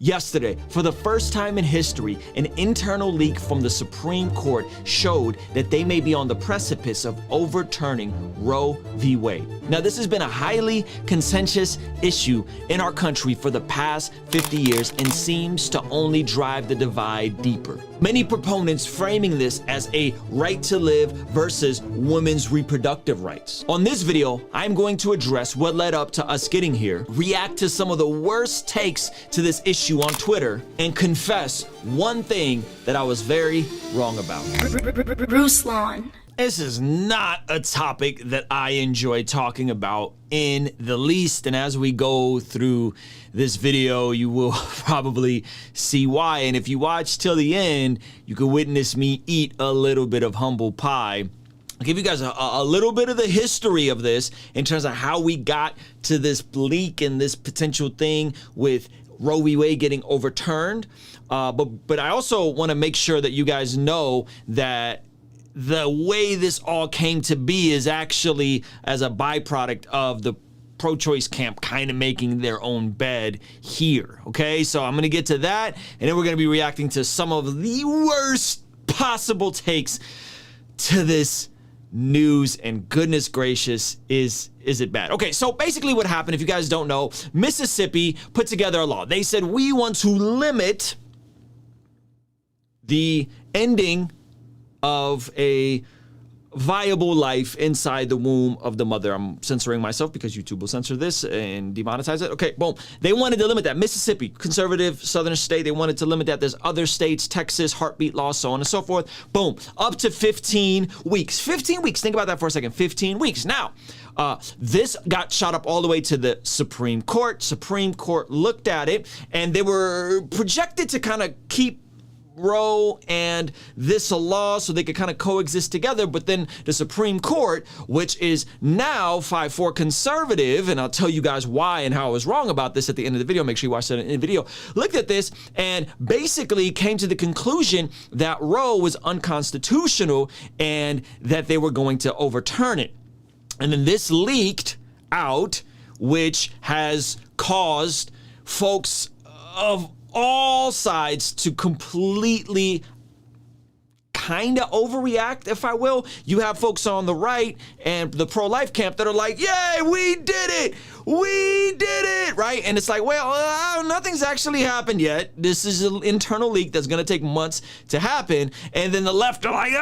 Yesterday, for the first time in history, an internal leak from the Supreme Court showed that they may be on the precipice of overturning Roe v. Wade. Now, this has been a highly contentious issue in our country for the past 50 years and seems to only drive the divide deeper. Many proponents framing this as a right to live versus women's reproductive rights. On this video, I'm going to address what led up to us getting here, react to some of the worst takes to this issue on Twitter, and confess one thing that I was very wrong about. Ruslan. This is not a topic that I enjoy talking about in the least, and as we go through this video, you will probably see why. And if you watch till the end, you can witness me eat a little bit of humble pie. I'll give you guys a little bit of the history of this in terms of how we got to this leak and this potential thing with Roe v. Wade getting overturned. But I also want to make sure that you guys know that the way this all came to be is actually as a byproduct of the pro-choice camp kind of making their own bed here, okay? So I'm going to get to that, and then we're going to be reacting to some of the worst possible takes to this news, and goodness gracious, is it bad? Okay, so basically what happened, if you guys don't know, Mississippi put together a law. They said, we want to limit the ending of a viable life inside the womb of the mother. I'm censoring myself because YouTube will censor this and demonetize it. Okay, boom. They wanted to limit that. Mississippi, conservative southern state, they wanted to limit that. There's other states, Texas, heartbeat law, so on and so forth. Boom. Up to 15 weeks. 15 weeks. Think about that for a second. 15 weeks. Now, this got shot up all the way to the Supreme Court. Supreme Court looked at it, and they were projected to kind of keep Roe and this a law so they could kind of coexist together. But then the Supreme Court, which is now 5-4 conservative, and I'll tell you guys why and how I was wrong about this at the end of the video. Make sure you watch that in the video. Looked at this and basically came to the conclusion that Roe was unconstitutional and that they were going to overturn it. And then this leaked out, which has caused folks of all sides to completely kind of overreact, if I will. You have folks on the right and the pro-life camp that are like, yay, we did it! We did it, right? And it's like, well, nothing's actually happened yet. This is an internal leak that's going to take months to happen. And then the left are like,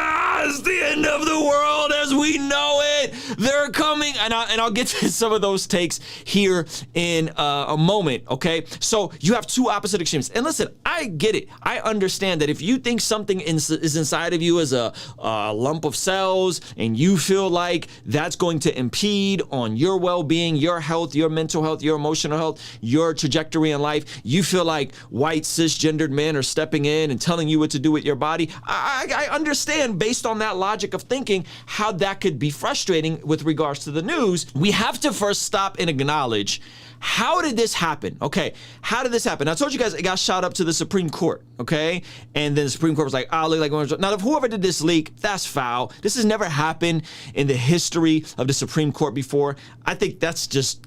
it's the end of the world as we know it. They're coming. And I'll get to some of those takes here in a moment, okay? So you have two opposite extremes. And listen, I get it. I understand that if you think something is inside of you as a lump of cells and you feel like that's going to impede on your well-being, your health, your mental health, your emotional health, your trajectory in life, you feel like white cisgendered men are stepping in and telling you what to do with your body. I understand, based on that logic of thinking, how that could be frustrating with regards to the news. We have to first stop and acknowledge, how did this happen? Okay, how did this happen? I told you guys it got shot up to the Supreme Court, okay? And then the Supreme Court was like, look like, now whoever did this leak, that's foul. This has never happened in the history of the Supreme Court before. I think that's just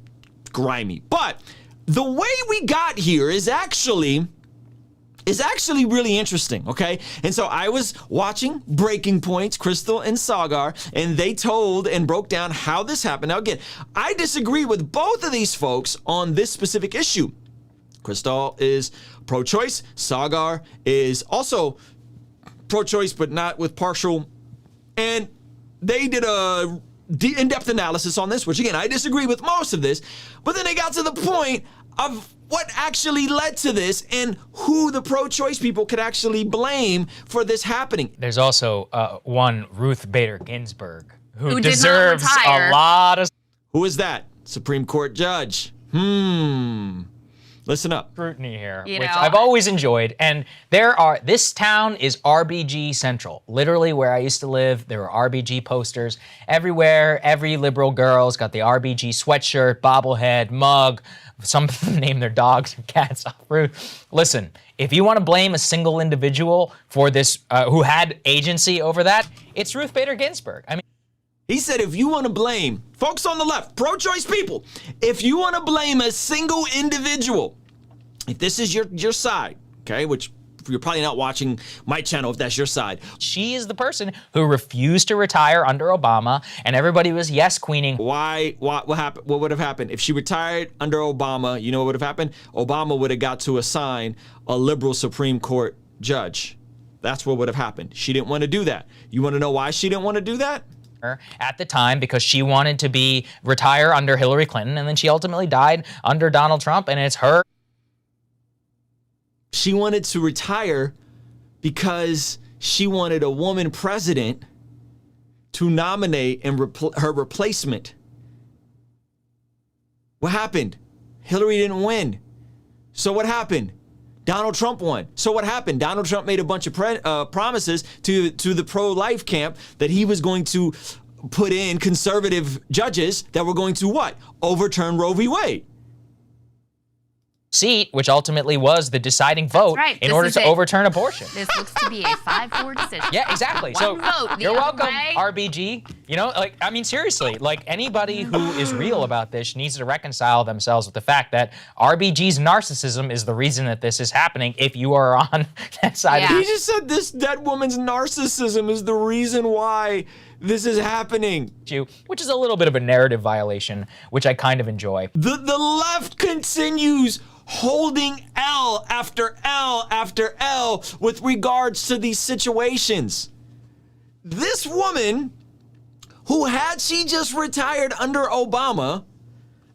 grimy. But the way we got here is actually really interesting, okay? And so I was watching Breaking Points, Crystal and Sagar, and they told and broke down how this happened. Now again, I disagree with both of these folks on this specific issue. Crystal is pro-choice. Sagar is also pro-choice, but not with partial. And they did a in-depth analysis on this, which again, I disagree with most of this, but then they got to the point of what actually led to this and who the pro-choice people could actually blame for this happening. There's also one Ruth Bader Ginsburg who deserves a lot of... Who is that? Supreme Court judge. Listen up. Scrutiny here, which I've always enjoyed. And this town is RBG Central. Literally where I used to live, there were RBG posters everywhere. Every liberal girl's got the RBG sweatshirt, bobblehead, mug. Some of them name their dogs and cats off route. Listen, if you want to blame a single individual for this, who had agency over that, it's Ruth Bader Ginsburg. I mean, he said, if you want to blame folks on the left, pro-choice people, if you want to blame a single individual if this is your side, okay, which you're probably not watching my channel if that's your side. She is the person who refused to retire under Obama, and everybody was yes queening. What happened? What would have happened if she retired under Obama? You know what would have happened? Obama would have got to assign a liberal Supreme Court judge. That's what would have happened. She didn't want to do that. You want to know why she didn't want to do that? At the time, because she wanted to retire under Hillary Clinton, and then she ultimately died under Donald Trump, and it's her. She wanted to retire because she wanted a woman president to nominate and her replacement. What happened? Hillary didn't win. So what happened? Donald Trump won. So what happened? Donald Trump made a bunch of promises to the pro-life camp that he was going to put in conservative judges that were going to what? Overturn Roe v. Wade. Seat, which ultimately was the deciding vote in order to overturn abortion. This looks to be a 5-4 decision. Yeah, exactly. One vote, you're welcome, RBG. You know, like, I mean, seriously, like, anybody who is real about this needs to reconcile themselves with the fact that RBG's narcissism is the reason that this is happening if you are on that side. He just said that woman's narcissism is the reason why this is happening. Which is a little bit of a narrative violation, which I kind of enjoy. The left continues holding L after L after L with regards to these situations. This woman, who had she just retired under Obama,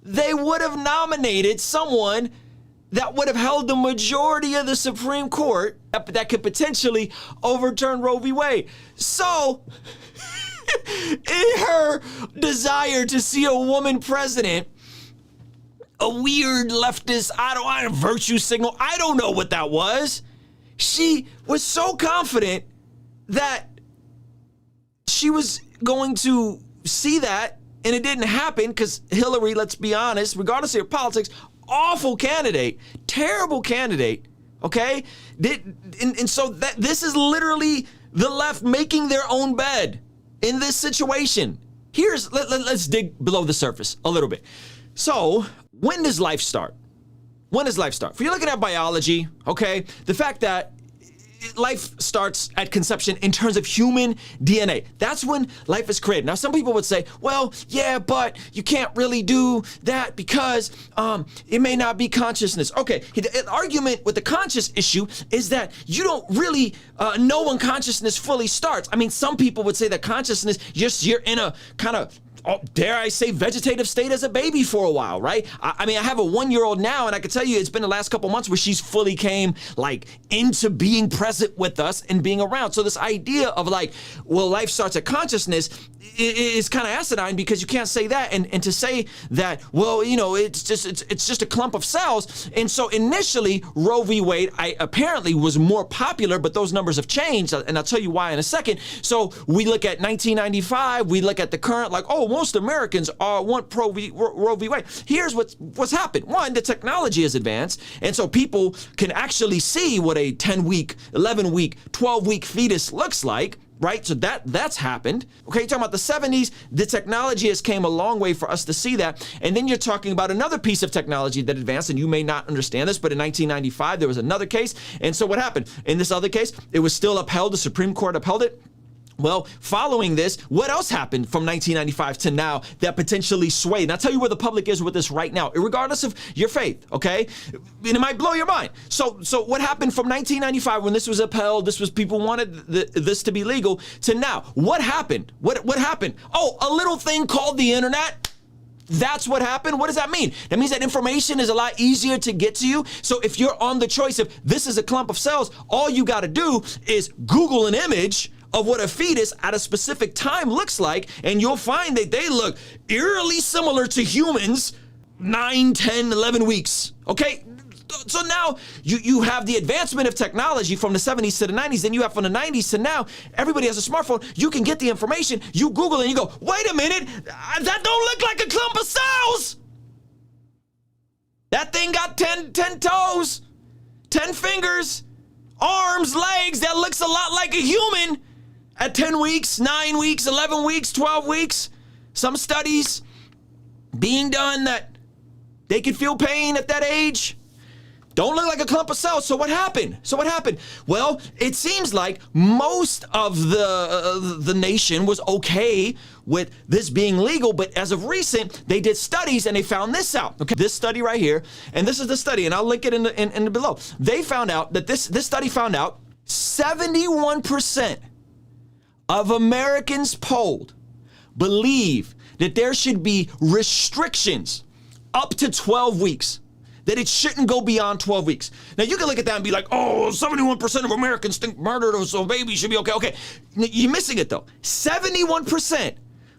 they would have nominated someone that would have held the majority of the Supreme Court that could potentially overturn Roe v. Wade. So, in her desire to see a woman president, a weird leftist, virtue signal, I don't know what that was. She was so confident that she was going to see that, and it didn't happen because Hillary, let's be honest, regardless of your politics, awful candidate, terrible candidate, okay? And so this is literally the left making their own bed in this situation. Let's dig below the surface a little bit. So, when does life start? When does life start? If you're looking at biology, okay, the fact that life starts at conception in terms of human DNA. That's when life is created. Now, some people would say, well, yeah, but you can't really do that because it may not be consciousness. Okay, the argument with the conscious issue is that you don't really know when consciousness fully starts. I mean, some people would say that consciousness, you're in a kind of, dare I say, vegetative state as a baby for a while, right? I mean, I have a 1-year-old now, and I can tell you it's been the last couple months where she's fully came like into being present with us and being around. So this idea of like, well, life starts at consciousness is kind of asinine because you can't say that. And to say that, well, you know, it's just a clump of cells. And so initially, Roe v. Wade, apparently was more popular, but those numbers have changed, and I'll tell you why in a second. So we look at 1995, we look at the current, like, oh, most Americans want Roe v. Wade. Here's what's happened. One, the technology has advanced, and so people can actually see what a 10-week, 11-week, 12-week fetus looks like, right? So that's happened. Okay, you're talking about the 70s, the technology has came a long way for us to see that. And then you're talking about another piece of technology that advanced, and you may not understand this, but in 1995, there was another case. And so what happened? In this other case, it was still upheld. The Supreme Court upheld it. Well, following this, what else happened from 1995 to now that potentially swayed? And I'll tell you where the public is with this right now, regardless of your faith, okay? And it might blow your mind. So what happened from 1995 when this was upheld, people wanted this to be legal, to now? What happened? What happened? Oh, a little thing called the internet. That's what happened. What does that mean? That means that information is a lot easier to get to you. So if you're on the choice of this is a clump of cells, all you got to do is Google an image of what a fetus at a specific time looks like, and you'll find that they look eerily similar to humans 9, 10, 11 weeks, okay? So now you have the advancement of technology from the 70s to the 90s, then you have from the 90s to now, everybody has a smartphone, you can get the information, you Google and you go, wait a minute, that don't look like a clump of cells! That thing got 10 toes, 10 fingers, arms, legs, that looks a lot like a human. At 10 weeks, 9 weeks, 11 weeks, 12 weeks, some studies being done that they could feel pain at that age. Don't look like a clump of cells. So what happened? Well, it seems like most of the nation was okay with this being legal, but as of recent, they did studies and they found this out. Okay, this study right here, and this is the study, and I'll link it in the below. They found out that this study found out 71% of Americans polled believe that there should be restrictions up to 12 weeks, that it shouldn't go beyond 12 weeks. Now, you can look at that and be like, oh, 71% of Americans think murder, so babies should be okay. Okay, you're missing it though. 71%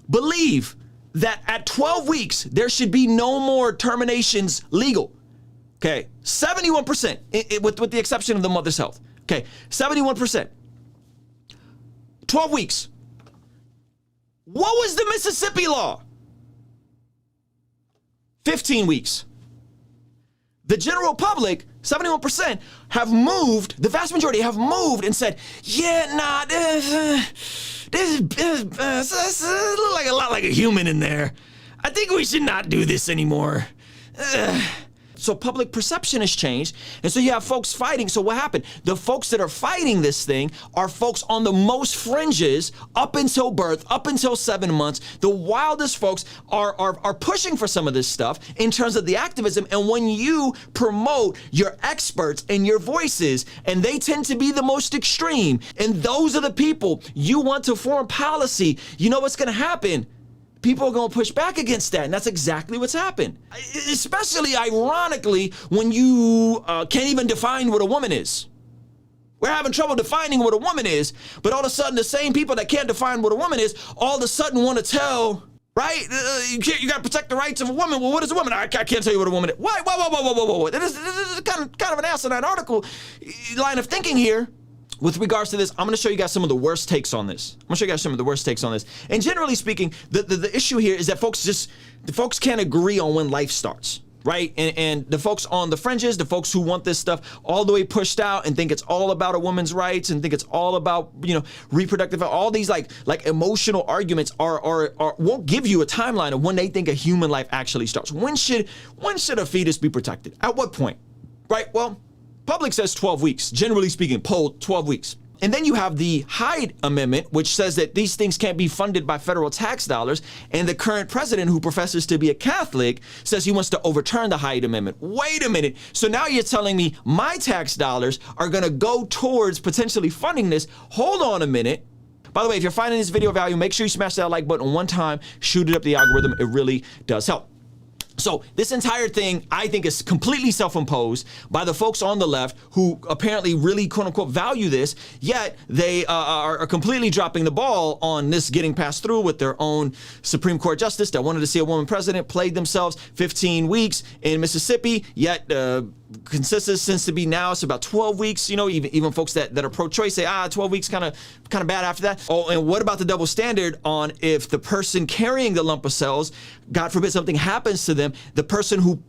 believe that at 12 weeks, there should be no more terminations legal. Okay, 71%, with the exception of the mother's health. Okay, 71%. 12 weeks. What was the Mississippi law? 15 weeks. The general public, 71%, have moved, the vast majority have moved and said, yeah, nah, this look like a lot like a human in there. I think we should not do this anymore. So public perception has changed, and so you have folks fighting. So what happened? The folks that are fighting this thing are folks on the most fringes up until birth, up until 7 months. The wildest folks are pushing for some of this stuff in terms of the activism. And when you promote your experts and your voices, and they tend to be the most extreme, and those are the people you want to form policy, you know what's going to happen? People are going to push back against that, and that's exactly what's happened. Especially ironically, when you can't even define what a woman is. We're having trouble defining what a woman is, but all of a sudden, the same people that can't define what a woman is, all of a sudden want to tell, right? You got to protect the rights of a woman. Well, what is a woman? I can't tell you what a woman is. Why? Whoa. This is kind of an asinine article line of thinking here. With regards to this, I'm going to show you guys some of the worst takes on this. And generally speaking, the issue here is that the folks can't agree on when life starts, right? And the folks on the fringes, the folks who want this stuff all the way pushed out and think it's all about a woman's rights and think it's all about, reproductive, all these like emotional arguments are won't give you a timeline of when they think a human life actually starts. When should a fetus be protected? At what point? Right? Well, public says 12 weeks, generally speaking, poll 12 weeks. And then you have the Hyde Amendment, which says that these things can't be funded by federal tax dollars. And the current president, who professes to be a Catholic, says he wants to overturn the Hyde Amendment. Wait a minute. So now you're telling me my tax dollars are going to go towards potentially funding this. Hold on a minute. By the way, if you're finding this video value, make sure you smash that like button one time, shoot it up the algorithm. It really does help. So this entire thing, I think, is completely self-imposed by the folks on the left who apparently really, quote unquote, value this, yet they are completely dropping the ball on this getting passed through with their own Supreme Court justice that wanted to see a woman president, played themselves 15 weeks in Mississippi, yet consensus seems to be now it's about 12 weeks. Even folks that are pro-choice say 12 weeks kind of bad after that. Oh, and what about the double standard on if the person carrying the lump of cells, God forbid something happens to them, the person who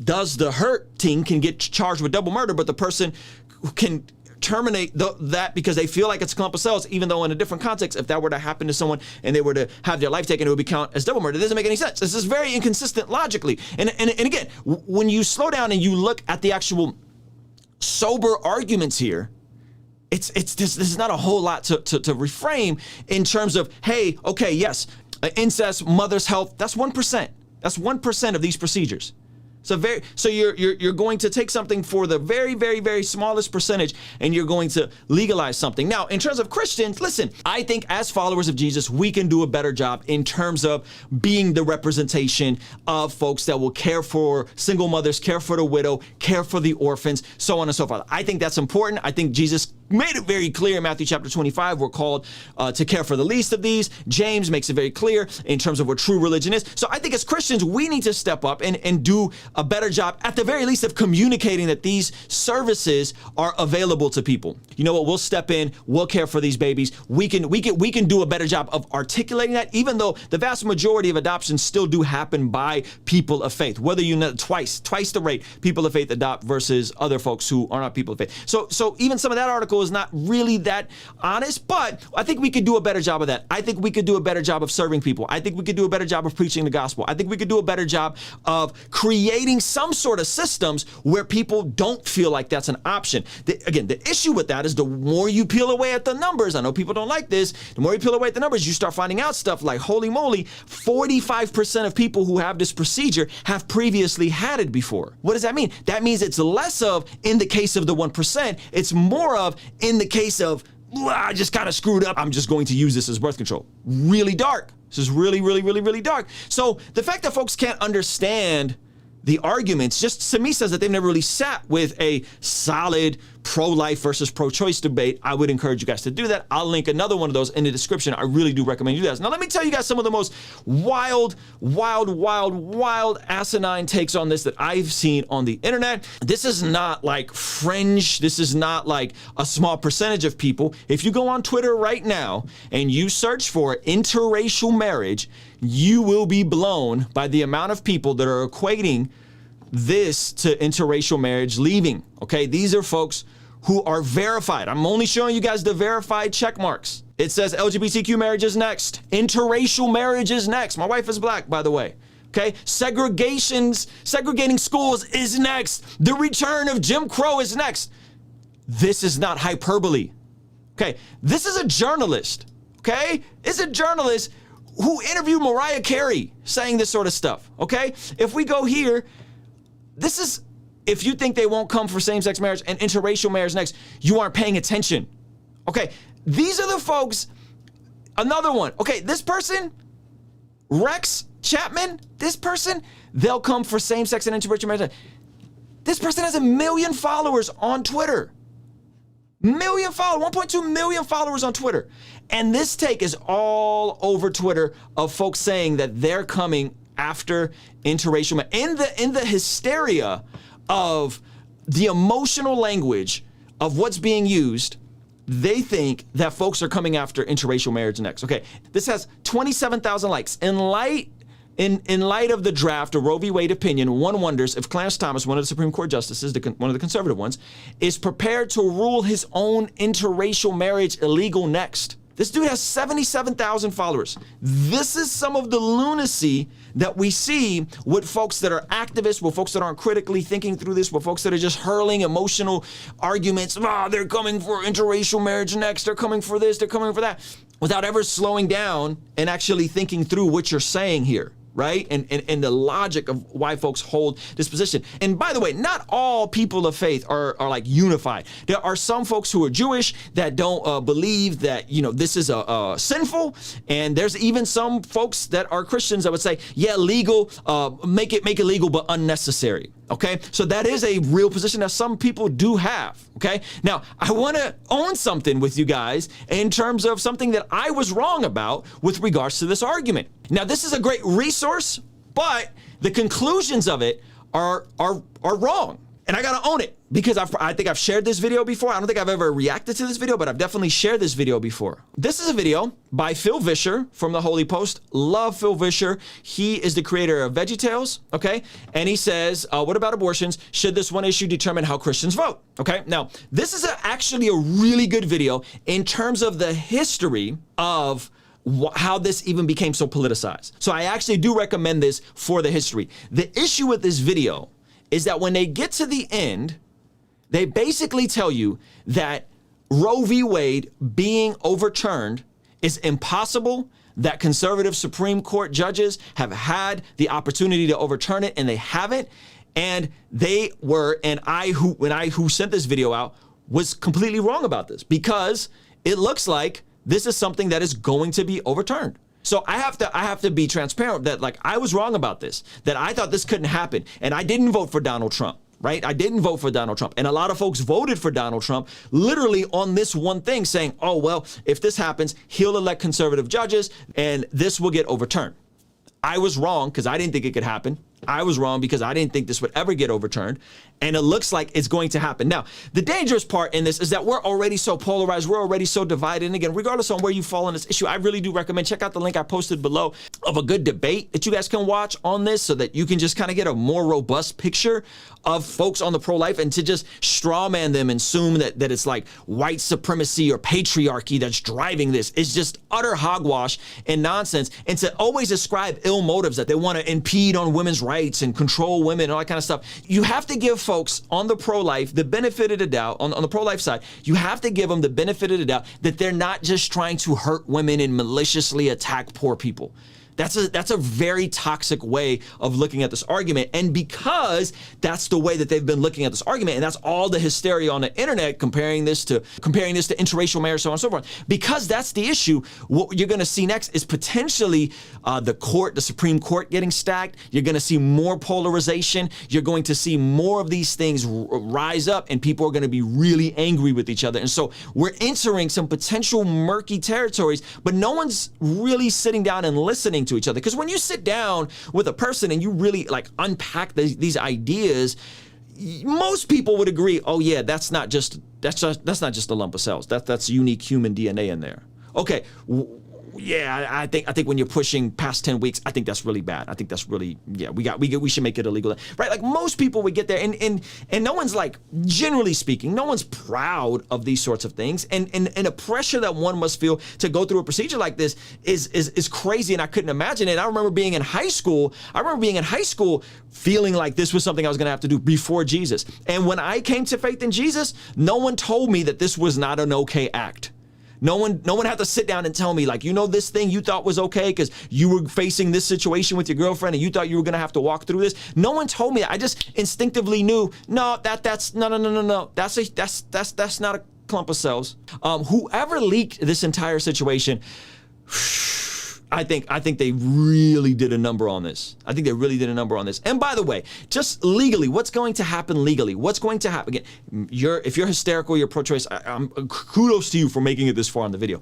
does the hurting can get charged with double murder, but the person who can terminate that because they feel like it's a clump of cells, even though in a different context, if that were to happen to someone and they were to have their life taken, it would be count as double murder. It doesn't make any sense. This is very inconsistent logically. And again, when you slow down and you look at the actual sober arguments here, this is not a whole lot to reframe in terms of, hey, okay, yes, incest, mother's health, that's 1%. That's 1% of these procedures. So you're going to take something for the very, very, very smallest percentage and you're going to legalize something. Now, in terms of Christians, listen, I think as followers of Jesus, we can do a better job in terms of being the representation of folks that will care for single mothers, care for the widow, care for the orphans, so on and so forth. I think that's important. I think Jesus made it very clear in Matthew chapter 25, we're called to care for the least of these. James makes it very clear in terms of what true religion is. So I think as Christians, we need to step up and do a better job, at the very least, of communicating that these services are available to people. You know what? We'll step in. We'll care for these babies. We can do a better job of articulating that, even though the vast majority of adoptions still do happen by people of faith. Whether you know twice the rate people of faith adopt versus other folks who are not people of faith. So even some of that article Bible is not really that honest, but I think we could do a better job of that. I think we could do a better job of serving people. I think we could do a better job of preaching the gospel. I think we could do a better job of creating some sort of systems where people don't feel like that's an option. Again, the issue with that is the more you peel away at the numbers, I know people don't like this, the more you peel away at the numbers, you start finding out stuff like, holy moly, 45% of people who have this procedure have previously had it before. What does that mean? That means it's less of in the case of the 1%, it's more of in the case of, I just kind of screwed up, I'm just going to use this as birth control. Really dark. This is really, really, really, really dark. So the fact that folks can't understand the arguments just to me says that they've never really sat with a solid pro-life versus pro-choice debate. I would encourage you guys to do that. I'll link another one of those in the description. I really do recommend you do that. Now let me tell you guys some of the most wild, asinine takes on this that I've seen on the internet. This is not like fringe. This is not like a small percentage of people. If you go on Twitter right now and you search for interracial marriage, you will be blown by the amount of people that are equating this to interracial marriage leaving. Okay, these are folks who are verified. I'm only showing you guys the verified check marks. It says LGBTQ marriage is next. Interracial marriage is next. My wife is black, by the way. Okay, segregating schools is next. The return of Jim Crow is next. This is not hyperbole. Okay, this is a journalist. Okay, it's a journalist who interviewed Mariah Carey saying this sort of stuff. Okay, if we go here, this is, if you think they won't come for same-sex marriage and interracial marriage next, you aren't paying attention. Okay, these are the folks. Another one. Okay, this person, Rex Chapman, this person, they'll come for same-sex and interracial marriage. This person has 1 million followers on Twitter. 1.2 million followers on Twitter. And this take is all over Twitter of folks saying that they're coming after interracial marriage. In the hysteria of the emotional language of what's being used, they think that folks are coming after interracial marriage next. Okay, this has 27,000 likes. In light of the draft of Roe v. Wade opinion, one wonders if Clarence Thomas, one of the Supreme Court justices, one of the conservative ones, is prepared to rule his own interracial marriage illegal next. This dude has 77,000 followers. This is some of the lunacy that we see with folks that are activists, with folks that aren't critically thinking through this, with folks that are just hurling emotional arguments. They're coming for interracial marriage next. They're coming for this. They're coming for that. Without ever slowing down and actually thinking through what you're saying here. Right? And the logic of why folks hold this position. And by the way, not all people of faith are like unified. There are some folks who are Jewish that don't believe that, this is sinful. And there's even some folks that are Christians that would say, yeah, legal, make it legal, but unnecessary. Okay, so that is a real position that some people do have. Okay, now I want to own something with you guys in terms of something that I was wrong about with regards to this argument. Now, this is a great resource, but the conclusions of it are wrong. And I gotta own it because I think I've shared this video before. I don't think I've ever reacted to this video, but I've definitely shared this video before. This is a video by Phil Vischer from The Holy Post. Love Phil Vischer. He is the creator of VeggieTales, okay? And he says, what about abortions? Should this one issue determine how Christians vote? Okay, now this is actually a really good video in terms of the history of how this even became so politicized. So I actually do recommend this for the history. The issue with this video is that when they get to the end, they basically tell you that Roe v. Wade being overturned is impossible, that conservative Supreme Court judges have had the opportunity to overturn it and they haven't. And they were, and when I sent this video out, was completely wrong about this because it looks like this is something that is going to be overturned. So I have to be transparent that like I was wrong about this, that I thought this couldn't happen. And I didn't vote for Donald Trump, right? I didn't vote for Donald Trump. And a lot of folks voted for Donald Trump literally on this one thing saying, oh, well, if this happens, he'll elect conservative judges and this will get overturned. I was wrong because I didn't think it could happen. I was wrong because I didn't think this would ever get overturned. And it looks like it's going to happen. Now, the dangerous part in this is that we're already so polarized. We're already so divided. And again, regardless on where you fall on this issue, I really do recommend check out the link I posted below of a good debate that you guys can watch on this so that you can just kind of get a more robust picture of folks on the pro-life, and to just straw man them and assume that it's like white supremacy or patriarchy that's driving this is just utter hogwash and nonsense. And to always ascribe ill motives that they want to impede on women's rights and control women and all that kind of stuff. You have to give folks on the pro-life the benefit of the doubt, on the pro-life side, you have to give them the benefit of the doubt that they're not just trying to hurt women and maliciously attack poor people. That's a very toxic way of looking at this argument. And because that's the way that they've been looking at this argument, and that's all the hysteria on the internet, comparing this to interracial marriage, so on and so forth, because that's the issue, what you're going to see next is potentially the Supreme Court getting stacked. You're going to see more polarization. You're going to see more of these things rise up, and people are going to be really angry with each other. And so we're entering some potential murky territories, but no one's really sitting down and listening to each other. Because when you sit down with a person and you really like unpack these ideas, most people would agree, oh yeah, that's not just a lump of cells. That's unique human DNA in there. Okay. Yeah, I think when you're pushing past 10 weeks, I think that's really bad. I think that's really, yeah, we should make it illegal, right? Like most people would get there, and no one's like, generally speaking, no one's proud of these sorts of things, and the pressure that one must feel to go through a procedure like this is crazy, and I couldn't imagine it. I remember being in high school. Feeling like this was something I was going to have to do before Jesus, and when I came to faith in Jesus, no one told me that this was not an okay act. No one had to sit down and tell me, like, you know, this thing you thought was okay because you were facing this situation with your girlfriend and you thought you were going to have to walk through this. No one told me that. I just instinctively knew, no. That's not a clump of cells. Whoever leaked this entire situation, I think they really did a number on this. And by the way, just legally, what's going to happen legally? What's going to happen? Again, if you're hysterical, you're pro-choice, kudos to you for making it this far in the video.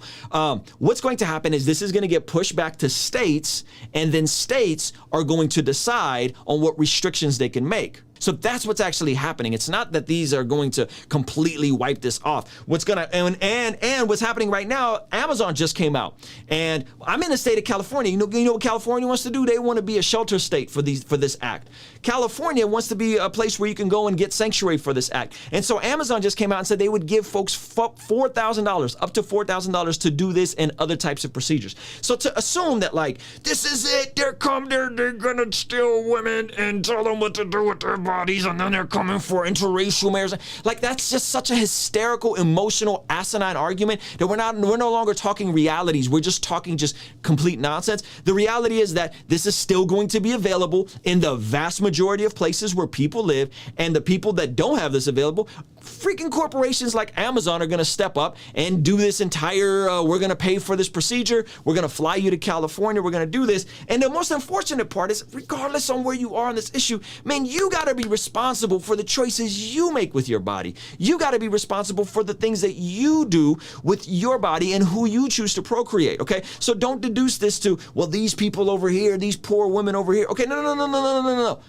What's going to happen is this is going to get pushed back to states, and then states are going to decide on what restrictions they can make. So that's what's actually happening. It's not that these are going to completely wipe this off. What's gonna and what's happening right now, Amazon just came out. And I'm in the state of California. You know what California wants to do? They want to be a shelter state for this act. California wants to be a place where you can go and get sanctuary for this act. And so Amazon just came out and said they would give folks $4,000, up to $4,000 to do this and other types of procedures. So to assume that like, this is it, they're gonna steal women and tell them what to do with their bodies, and then they're coming for interracial marriage. Like, that's just such a hysterical, emotional, asinine argument that we're no longer talking realities. We're just talking just complete nonsense. The reality is that this is still going to be available in the vast majority of places where people live, and the people that don't have this available, freaking corporations like Amazon are going to step up and do this entire, we're going to pay for this procedure, we're going to fly you to California, we're going to do this. And the most unfortunate part is, regardless on where you are on this issue, man, you got to be responsible for the choices you make with your body. You got to be responsible for the things that you do with your body and who you choose to procreate, okay? So don't deduce this to, well, these people over here, these poor women over here. Okay, no.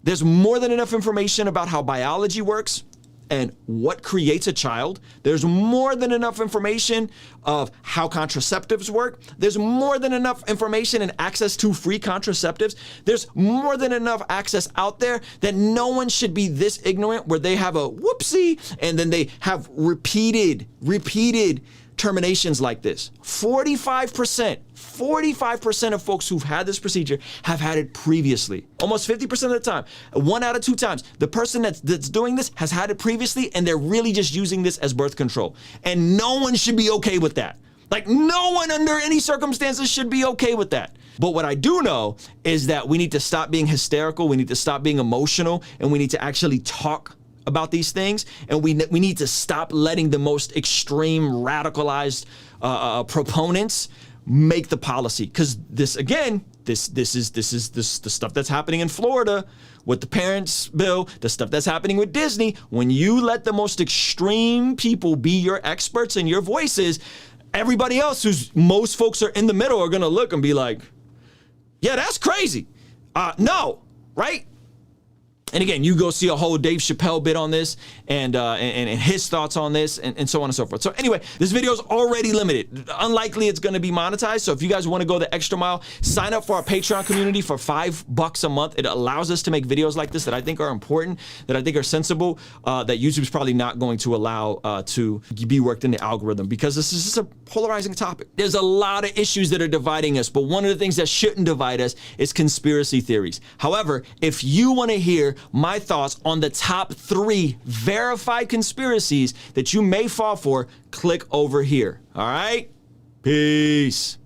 There's more than enough information about how biology works and what creates a child. There's more than enough information of how contraceptives work. There's more than enough information and access to free contraceptives. There's more than enough access out there that no one should be this ignorant where they have a whoopsie and then they have repeated terminations like this. 45% of folks who've had this procedure have had it previously. Almost 50% of the time. 1 out of 2 times. The person that's doing this has had it previously, and they're really just using this as birth control. And no one should be okay with that. Like, no one under any circumstances should be okay with that. But what I do know is that we need to stop being hysterical, we need to stop being emotional, and we need to actually talk about these things, and we need to stop letting the most extreme radicalized proponents make the policy. Because this is the stuff that's happening in Florida with the parents' bill, the stuff that's happening with Disney. When you let the most extreme people be your experts and your voices, everybody else, most folks are in the middle, are gonna look and be like, yeah, that's crazy. No, right? And again, you go see a whole Dave Chappelle bit on this and his thoughts on this and so on and so forth. So anyway, this video is already limited. Unlikely it's going to be monetized. So if you guys want to go the extra mile, sign up for our Patreon community for $5 a month. It allows us to make videos like this that I think are important, that I think are sensible, that YouTube's probably not going to allow to be worked in the algorithm, because this is just a polarizing topic. There's a lot of issues that are dividing us, but one of the things that shouldn't divide us is conspiracy theories. However, if you want to hear my thoughts on the top 3 verified conspiracies that you may fall for, click over here. All right? Peace.